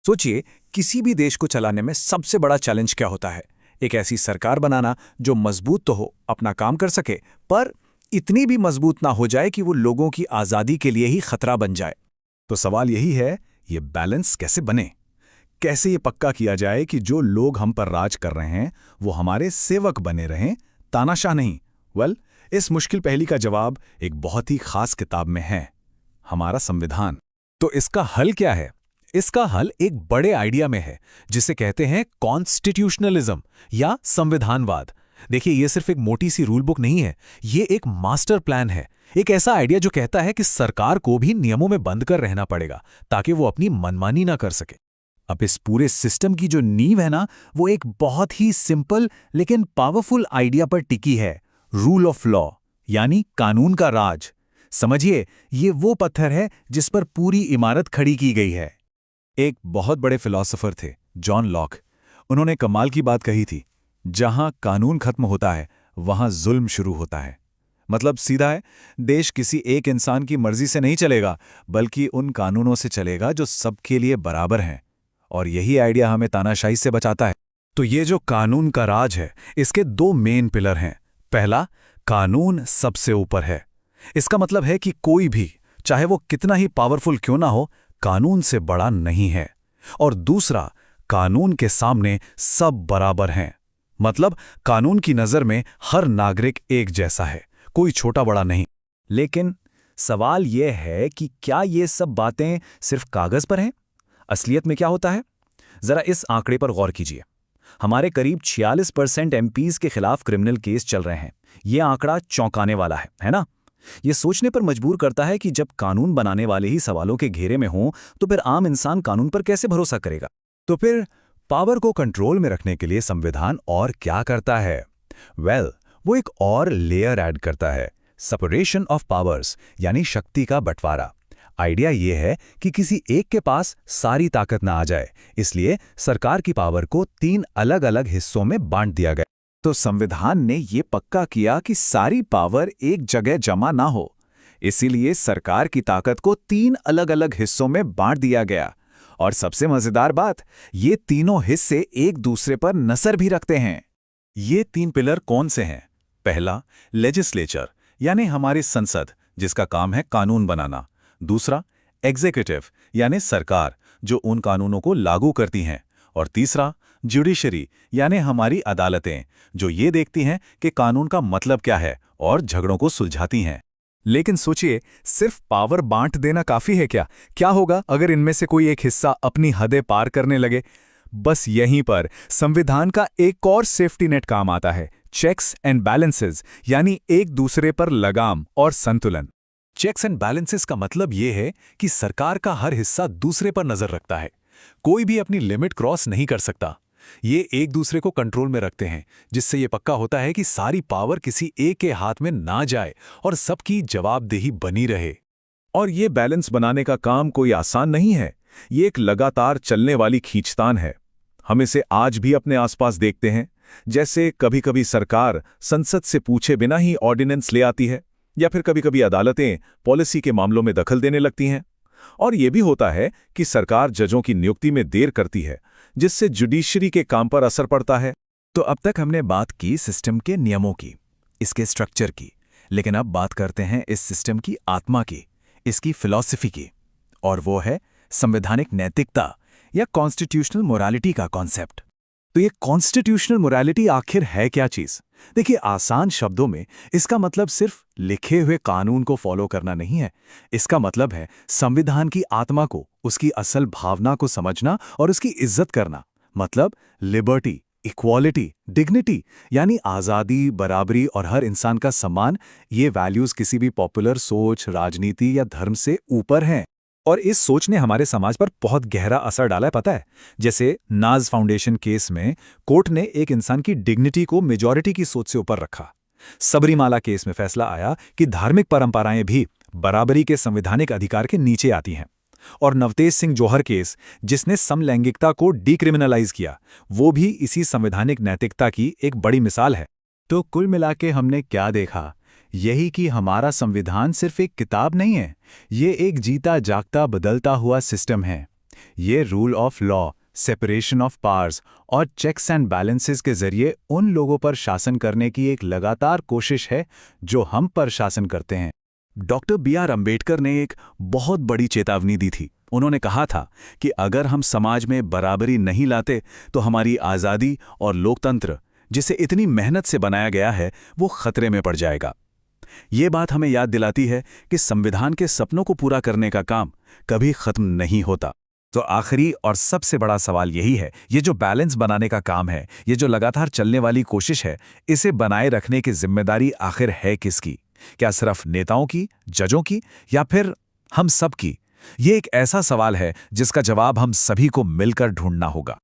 सोचिए, किसी भी देश को चलाने में सबसे बड़ा चैलेंज क्या होता है? एक ऐसी सरकार बनाना जो मजबूत तो हो, अपना काम कर सके, पर इतनी भी मजबूत ना हो जाए कि वो लोगों की आज़ादी के लिए ही खतरा बन जाए। तो सवाल यही है, ये बैलेंस कैसे बने? कैसे ये पक्का किया जाए कि जो लोग हम पर राज कर रहे हैं वो हमारे सेवक बने रहें, तानाशाह नहीं? इस मुश्किल पहेली का जवाब एक बहुत ही खास किताब में है, हमारा संविधान। तो इसका हल क्या है? इसका हल एक बड़े आइडिया में है, जिसे कहते हैं कॉन्स्टिट्यूशनलिज्म या संविधानवाद। देखिए, ये सिर्फ एक मोटी सी रूल बुक नहीं है, ये एक मास्टर प्लान है। एक ऐसा आइडिया जो कहता है कि सरकार को भी नियमों में बंद कर रहना पड़ेगा ताकि वो अपनी मनमानी ना कर सके। अब इस पूरे सिस्टम की जो नींव है ना, वो एक बहुत ही सिंपल लेकिन पावरफुल आइडिया पर टिकी है, रूल ऑफ लॉ, यानी कानून का राज। समझिए, ये वो पत्थर है जिस पर पूरी इमारत खड़ी की गई है। एक बहुत बड़े फिलॉसफर थे, जॉन लॉक। उन्होंने कमाल की बात कही थी, जहां कानून खत्म होता है वहां जुल्म शुरू होता है। मतलब सीधा है, देश किसी एक इंसान की मर्जी से नहीं चलेगा, बल्कि उन कानूनों से चलेगा जो सबके लिए बराबर हैं। और यही आइडिया हमें तानाशाही से बचाता है। तो ये जो कानून का राज है, इसके दो मेन पिलर हैं। पहला, कानून सबसे ऊपर है। इसका मतलब है कि कोई भी, चाहे वो कितना ही पावरफुल क्यों ना हो, कानून से बड़ा नहीं है। और दूसरा, कानून के सामने सब बराबर हैं। मतलब कानून की नजर में हर नागरिक एक जैसा है, कोई छोटा बड़ा नहीं। लेकिन सवाल यह है कि क्या ये सब बातें सिर्फ कागज पर हैं? असलियत में क्या होता है? जरा इस आंकड़े पर गौर कीजिए। हमारे करीब 46% एमपीज के खिलाफ क्रिमिनल केस चल रहे हैं। यह आंकड़ा चौंकाने वाला है ना? यह सोचने पर मजबूर करता है कि जब कानून बनाने वाले ही सवालों के घेरे में हों, तो फिर आम इंसान कानून पर कैसे भरोसा करेगा? तो फिर पावर को कंट्रोल में रखने के लिए संविधान और क्या करता है? वो एक और लेयर ऐड करता है, सेपरेशन ऑफ पावर्स, यानी शक्ति का बंटवारा। आइडिया यह है कि किसी एक के पास सारी ताकत ना आ जाए, इसलिए सरकार की पावर को 3 अलग-अलग हिस्सों में बांट दिया गया। तो संविधान ने यह पक्का किया कि सारी पावर एक जगह जमा ना हो, इसीलिए सरकार की ताकत को 3 अलग-अलग हिस्सों में बांट दिया गया। और सबसे मजेदार बात, ये तीनों हिस्से एक दूसरे पर नजर भी रखते हैं। ये 3 पिलर कौन से हैं? पहला, लेजिस्लेचर, यानी हमारी संसद, जिसका काम है कानून बनाना। दूसरा, एग्जीक्यूटिव, यानी सरकार, जो उन कानूनों को लागू करती हैं। और तीसरा, जुडिशरी, यानी हमारी अदालतें, जो ये देखती हैं कि कानून का मतलब क्या है और झगड़ों को सुलझाती हैं। लेकिन सोचिए, सिर्फ पावर बांट देना काफी है क्या? क्या होगा अगर इनमें से कोई एक हिस्सा अपनी हदें पार करने लगे? बस यहीं पर संविधान का एक और सेफ्टी नेट काम आता है, चेक्स एंड बैलेंसेस, यानी एक दूसरे पर लगाम और संतुलन। चेक्स एंड बैलेंसेस का मतलब यह है कि सरकार का हर हिस्सा दूसरे पर नजर रखता है। कोई भी अपनी लिमिट क्रॉस नहीं कर सकता। ये एक दूसरे को कंट्रोल में रखते हैं, जिससे ये पक्का होता है कि सारी पावर किसी एक के हाथ में ना जाए और सबकी जवाबदेही बनी रहे। और ये बैलेंस बनाने का काम कोई आसान नहीं है। ये एक लगातार चलने वाली खींचतान है। हम इसे आज भी अपने आसपास देखते हैं। जैसे कभी-कभी सरकार संसद से पूछे बिना ही ऑर्डिनेंस ले आती है, या फिर कभी-कभी अदालतें पॉलिसी के मामलों में दखल देने लगती हैं। और यह भी होता है कि सरकार जजों की नियुक्ति में देर करती है, जिससे जुडिशरी के काम पर असर पड़ता है। तो अब तक हमने बात की सिस्टम के नियमों की, इसके स्ट्रक्चर की, लेकिन अब बात करते हैं इस सिस्टम की आत्मा की, इसकी फिलॉसफी की। और वो है संवैधानिक नैतिकता या कॉन्स्टिट्यूशनल मोरालिटी का कॉन्सेप्ट। तो ये कॉन्स्टिट्यूशनल मोरालिटी आखिर है क्या चीज? देखिए, आसान शब्दों में इसका मतलब सिर्फ लिखे हुए कानून को फॉलो करना नहीं है। इसका मतलब है संविधान की आत्मा को, उसकी असल भावना को समझना और उसकी इज्जत करना। मतलब लिबर्टी, इक्वालिटी, डिग्निटी, यानी आज़ादी, बराबरी और हर इंसान का सम्मान। ये वैल्यूज किसी भी पॉपुलर सोच, राजनीति या धर्म से ऊपर हैं। और इस सोच ने हमारे समाज पर बहुत गहरा असर डाला है, पता है? जैसे नाज फाउंडेशन केस में कोर्ट ने एक इंसान की डिग्निटी को मेजॉरिटी की सोच से ऊपर रखा। सबरीमाला केस में फैसला आया कि धार्मिक परंपराएं भी बराबरी के संवैधानिक अधिकार के नीचे आती हैं। और नवतेज सिंह जौहर केस, जिसने समलैंगिकता को डीक्रिमिनलाइज किया, वो भी इसी संवैधानिक नैतिकता की एक बड़ी मिसाल है। तो कुल मिला के हमने क्या देखा? यही कि हमारा संविधान सिर्फ एक किताब नहीं है, ये एक जीता जागता बदलता हुआ सिस्टम है। ये rule of law, separation of powers और चेक्स एंड बैलेंसेस के जरिए उन लोगों पर शासन करने की एक लगातार कोशिश है जो हम पर शासन करते हैं। Doctor B.R. अंबेडकर ने एक बहुत बड़ी चेतावनी दी थी। उन्होंने कहा था कि अगर हम समाज में बराबरी नहीं लाते तो हमारी आज़ादी और लोकतंत्र, जिसे इतनी मेहनत से बनाया गया है, वो खतरे में पड़ जाएगा। ये बात हमें याद दिलाती है कि संविधान के सपनों को पूरा करने का काम कभी खत्म नहीं होता। तो आखिरी और सबसे बड़ा सवाल यही है, ये जो बैलेंस बनाने का काम है, ये जो लगातार चलने वाली कोशिश है, इसे बनाए रखने की जिम्मेदारी आखिर है किसकी? क्या सिर्फ नेताओं की, जजों की, या फिर हम सब की? ये एक ऐसा सवाल है जिसका जवाब हम सभी को मिलकर ढूंढना होगा।